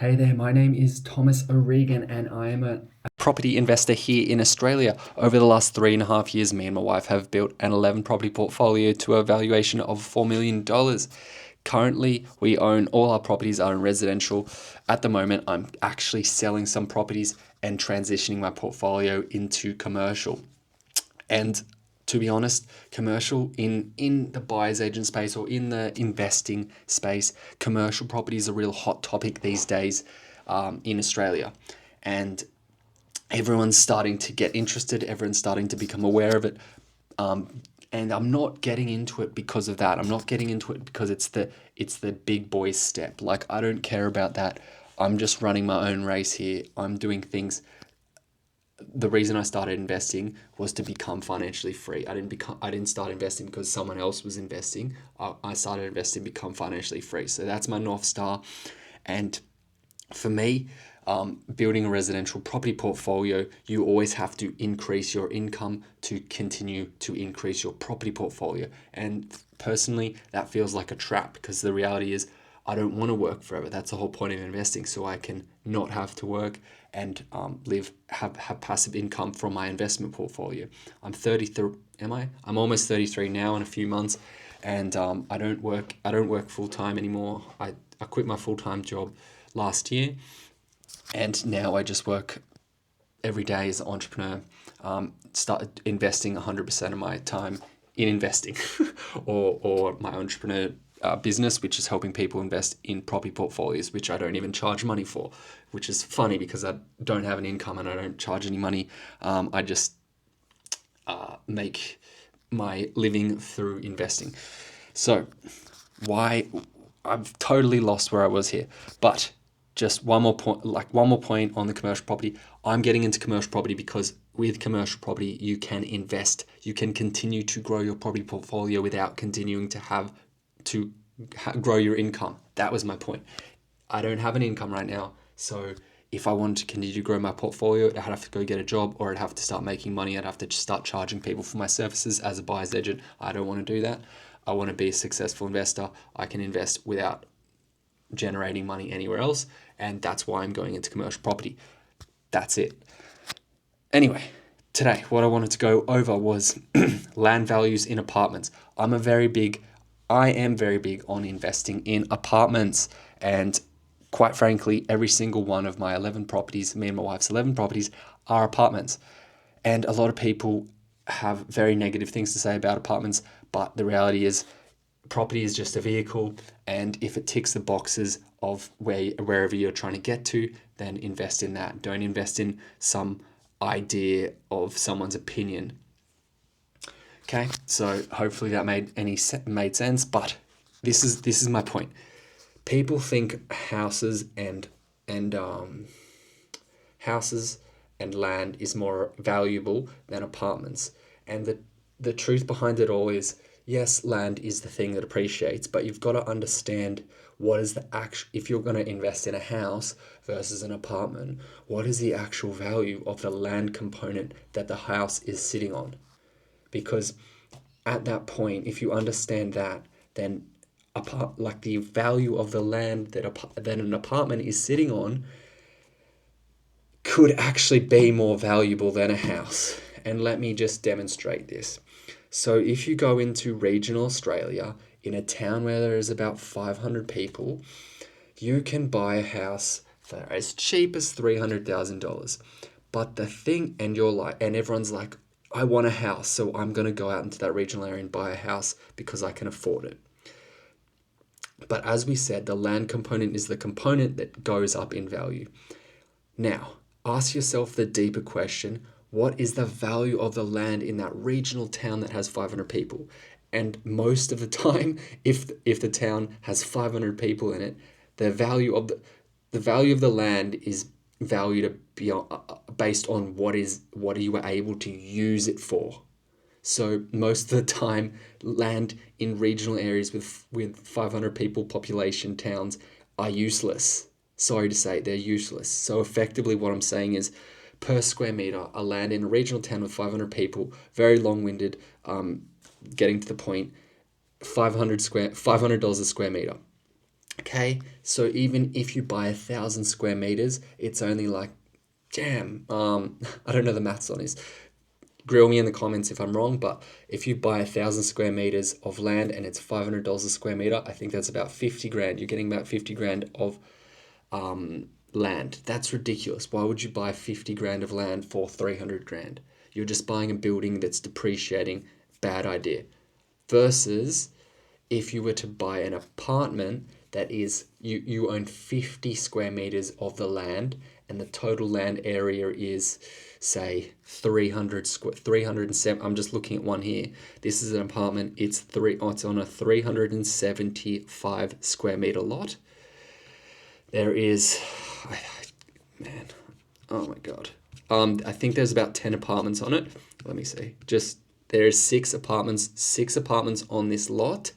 Hey there, my name is Thomas O'Regan and I am a property investor here in Australia. Over the last 3.5 years, me and my wife have built an 11 property portfolio to a valuation of $4 million. Currently, we own all our properties are in residential. At the moment, I'm actually selling some properties and transitioning my portfolio into commercial. And to be honest, commercial in the buyer's agent space or in the investing space, commercial property is a real hot topic these days in Australia. And everyone's starting to get interested, everyone's starting to become aware of it. And I'm not getting into it because of that. I'm not getting into it because it's the big boys step. Like, I don't care about that. I'm just running my own race here. I'm doing things. The reason I started investing was to become financially free. I didn't start investing because someone else was investing. I started investing to become financially free. So that's my North Star. And for me, building a residential property portfolio, you always have to increase your income to continue to increase your property portfolio. And personally, that feels like a trap because the reality is I don't want to work forever. That's the whole point of investing, so I can not have to work and have passive income from my investment portfolio. I'm 33. Am I? I'm almost 33 now in a few months, and I don't work full time anymore. I quit my full time job last year, and now I just work every day as an entrepreneur. Started investing 100% of my time in investing, or my entrepreneur business, which is helping people invest in property portfolios, which I don't even charge money for, which is funny because I don't have an income and I don't charge any money. I just make my living through investing. So why I've totally lost where I was here, but just one more point on the commercial property. I'm getting into commercial property because with commercial property you can invest, you can continue to grow your property portfolio without continuing to have to grow your income. That was my point. I don't have an income right now, so if I wanted to continue to grow my portfolio, I'd have to go get a job, or I'd have to start making money. I'd have to just start charging people for my services as a buyer's agent. I don't want to do that. I want to be a successful investor. I can invest without generating money anywhere else, and that's why I'm going into commercial property. That's it. Anyway, today what I wanted to go over was land values in apartments. I am very big on investing in apartments, and quite frankly, every single one of my 11 properties, me and my wife's 11 properties, are apartments. And a lot of people have very negative things to say about apartments, but the reality is property is just a vehicle, and if it ticks the boxes of wherever you're trying to get to, then invest in that. Don't invest in some idea of someone's opinion. Okay, so hopefully that made sense, but this is my point. People think houses and land is more valuable than apartments. And the truth behind it all is, yes, land is the thing that appreciates, but you've got to understand what is the actual, if you're going to invest in a house versus an apartment, what is the actual value of the land component that the house is sitting on? Because at that point, if you understand that, then like the value of the land that an apartment is sitting on could actually be more valuable than a house. And let me just demonstrate this. So if you go into regional Australia, in a town where there is about 500 people, you can buy a house for as cheap as $300,000. But the thing, and everyone's like, I want a house, so I'm going to go out into that regional area and buy a house because I can afford it. But as we said, the land component is the component that goes up in value. Now, ask yourself the deeper question, what is the value of the land in that regional town that has 500 people? And most of the time, if the town has 500 people in it, the value of the land is valued based on what you were able to use it for. So most of the time, land in regional areas with 500 people population towns are useless. Sorry to say, they're useless. So effectively what I'm saying is, per square meter, a land in a regional town with 500 people, very long-winded, getting to the point, $500 a square meter. Okay, so even if you buy 1,000 square meters, it's only like, damn, I don't know the maths on this. Grill me in the comments if I'm wrong, but if you buy 1,000 square meters of land and it's $500 a square meter, I think that's about 50 grand. You're getting about 50 grand of land. That's ridiculous. Why would you buy 50 grand of land for 300 grand? You're just buying a building that's depreciating. Bad idea. Versus if you were to buy an apartment that is, you own 50 square meters of the land and the total land area is, say, 307. I'm just looking at one here. This is an apartment. It's on a 375 square meter lot. There is, man, oh my God. I think there's about 10 apartments on it. Let me see. There's six apartments on this lot.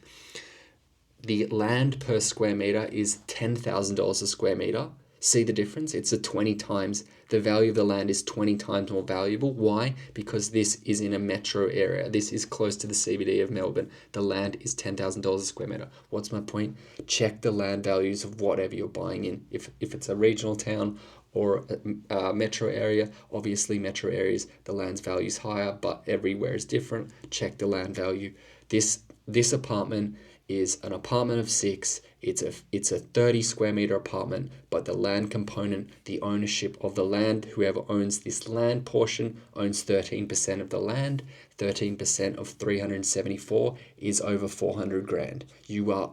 The land per square meter is $10,000 a square meter. See the difference? It's a 20 times. The value of the land is 20 times more valuable. Why? Because this is in a metro area. This is close to the CBD of Melbourne. The land is $10,000 a square meter. What's my point? Check the land values of whatever you're buying in. If it's a regional town or a metro area, obviously metro areas, the land's value is higher, but everywhere is different. Check the land value. This apartment is an apartment of 6. It's a 30 square meter apartment, but the land component, the ownership of the land, whoever owns this land portion owns 13% of the land. 13% of 374 is over 400 grand. You are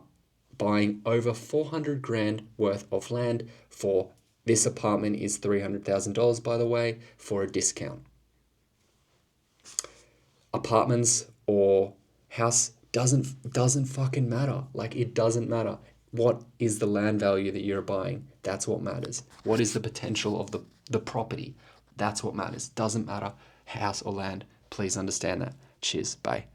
buying over 400 grand worth of land for this apartment is $300,000, by the way, for a discount. Apartments or house doesn't fucking matter. Like, it doesn't matter. What is the land value that you're buying? That's what matters. What is the potential of the property? That's what matters. Doesn't matter house or land. Please understand that. Cheers. Bye.